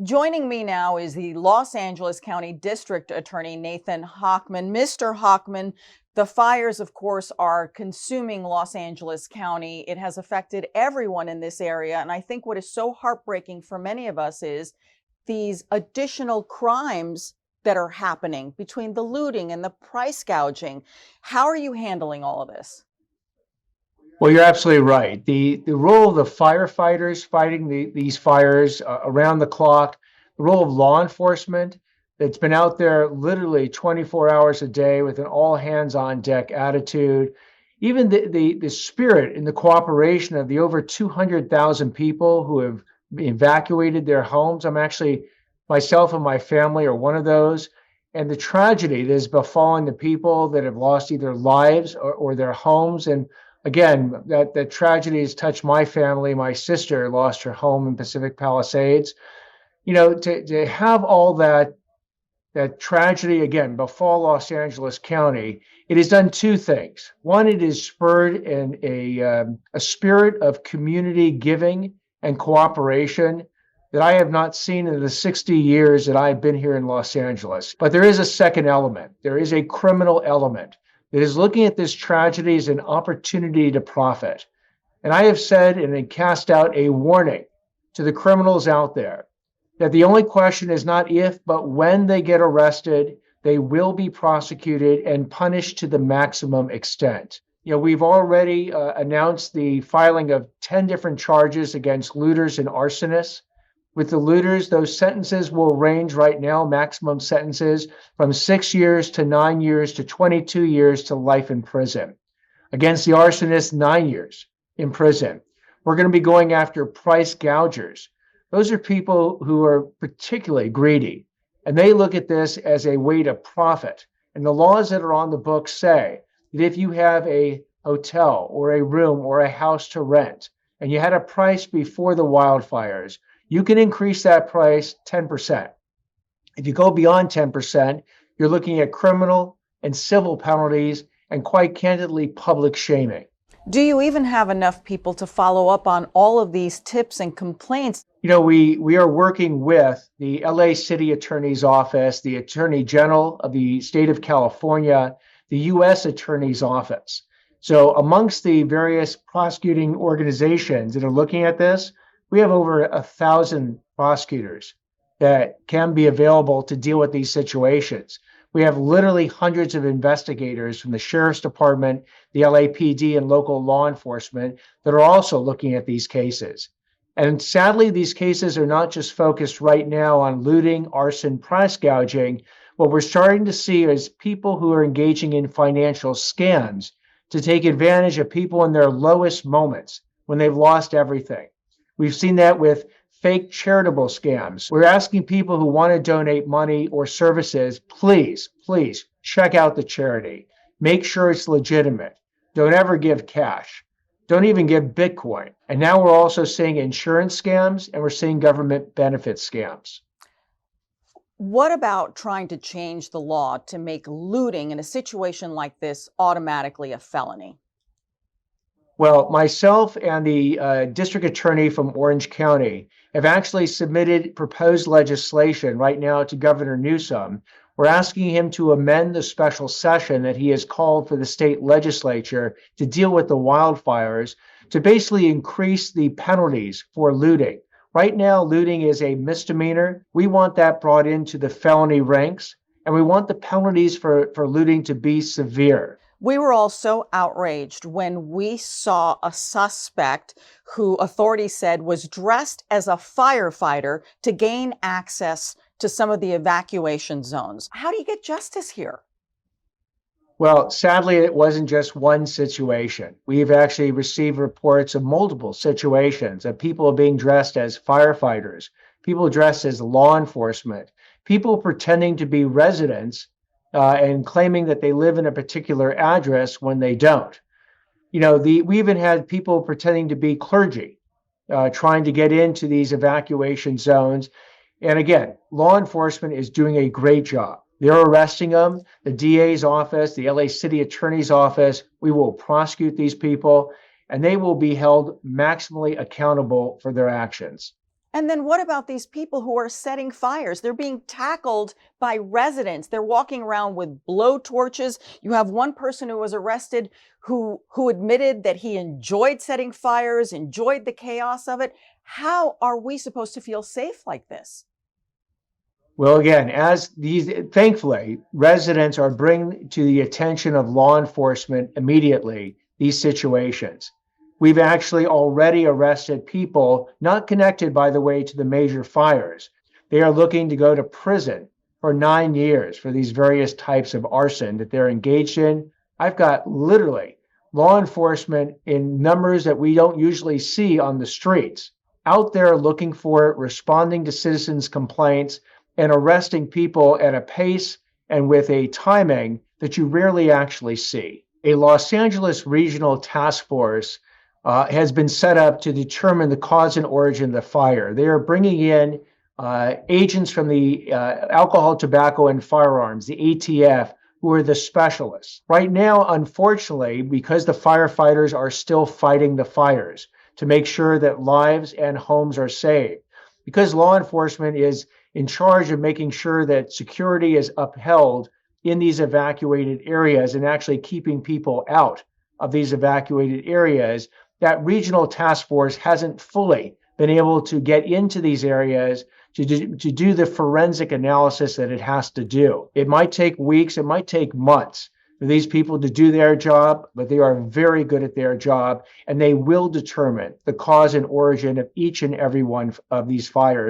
Joining me now is the Los Angeles County District Attorney, Nathan Hochman. Mr. Hochman, the fires, of course, are consuming Los Angeles County. It has affected everyone in this area. And I think what is so heartbreaking for many of us is these additional crimes that are happening between the looting and the price gouging. How are you handling all of this? Well, you're absolutely right. The role of the firefighters fighting these fires around the clock, the role of law enforcement that's been out there literally 24 hours a day with an all hands on deck attitude, even the spirit and the cooperation of the over 200,000 people who have evacuated their homes. I'm actually, myself and my family are one of those. And the tragedy that is befalling the people that have lost either lives or their homes. And again, that tragedy has touched my family. My sister lost her home in Pacific Palisades. To have all that tragedy again befall Los Angeles County, it has done two things. One, it has spurred a spirit of community giving and cooperation that I have not seen in the 60 years that I've been here in Los Angeles. But there is a second element. There is a criminal element that is looking at this tragedy as an opportunity to profit. And I have said and cast out a warning to the criminals out there that the only question is not if, but when they get arrested, they will be prosecuted and punished to the maximum extent. We've already announced the filing of 10 different charges against looters and arsonists. With the looters, those sentences will range right now, maximum sentences from 6 years to 9 years to 22 years to life in prison. Against the arsonists, 9 years in prison. We're going to be going after price gougers. Those are people who are particularly greedy, and they look at this as a way to profit. And the laws that are on the books say that if you have a hotel or a room or a house to rent, and you had a price before the wildfires, you can increase that price 10%. If you go beyond 10%, you're looking at criminal and civil penalties and, quite candidly, public shaming. Do you even have enough people to follow up on all of these tips and complaints? We are working with the LA City Attorney's Office, the Attorney General of the state of California, the U.S. Attorney's Office. So amongst the various prosecuting organizations that are looking at this, we have over 1,000 prosecutors that can be available to deal with these situations. We have literally hundreds of investigators from the Sheriff's Department, the LAPD, and local law enforcement that are also looking at these cases. And sadly, these cases are not just focused right now on looting, arson, price gouging. What we're starting to see is people who are engaging in financial scams to take advantage of people in their lowest moments when they've lost everything. We've seen that with fake charitable scams. We're asking people who want to donate money or services, please check out the charity. Make sure it's legitimate. Don't ever give cash. Don't even give Bitcoin. And now we're also seeing insurance scams and we're seeing government benefit scams. What about trying to change the law to make looting in a situation like this automatically a felony? Well, myself and the district attorney from Orange County have actually submitted proposed legislation right now to Governor Newsom. We're asking him to amend the special session that he has called for the state legislature to deal with the wildfires to basically increase the penalties for looting. Right now, looting is a misdemeanor. We want that brought into the felony ranks, and we want the penalties for looting to be severe. We were all so outraged when we saw a suspect who authorities said was dressed as a firefighter to gain access to some of the evacuation zones. How do you get justice here? Well, sadly, it wasn't just one situation. We've actually received reports of multiple situations of people being dressed as firefighters, people dressed as law enforcement, people pretending to be residents and claiming that they live in a particular address when they don't. We even had people pretending to be clergy, trying to get into these evacuation zones. And again, law enforcement is doing a great job. They're arresting them. The DA's office, the LA City Attorney's Office, we will prosecute these people, and they will be held maximally accountable for their actions. And then what about these people who are setting fires? They're being tackled by residents. They're walking around with blow torches. You have one person who was arrested who admitted that he enjoyed setting fires, enjoyed the chaos of it. How are we supposed to feel safe like this? Well, again, thankfully, residents are bringing to the attention of law enforcement immediately these situations. We've actually already arrested people not connected, by the way, to the major fires. They are looking to go to prison for 9 years for these various types of arson that they're engaged in. I've got literally law enforcement in numbers that we don't usually see on the streets out there looking for it, responding to citizens' complaints, and arresting people at a pace and with a timing that you rarely actually see. A Los Angeles regional task force has been set up to determine the cause and origin of the fire. They are bringing in agents from the Alcohol, Tobacco, and Firearms, the ATF, who are the specialists. Right now, unfortunately, because the firefighters are still fighting the fires to make sure that lives and homes are saved, because law enforcement is in charge of making sure that security is upheld in these evacuated areas and actually keeping people out of these evacuated areas, that regional task force hasn't fully been able to get into these areas to do the forensic analysis that it has to do. It might take weeks, it might take months for these people to do their job, but they are very good at their job, and they will determine the cause and origin of each and every one of these fires.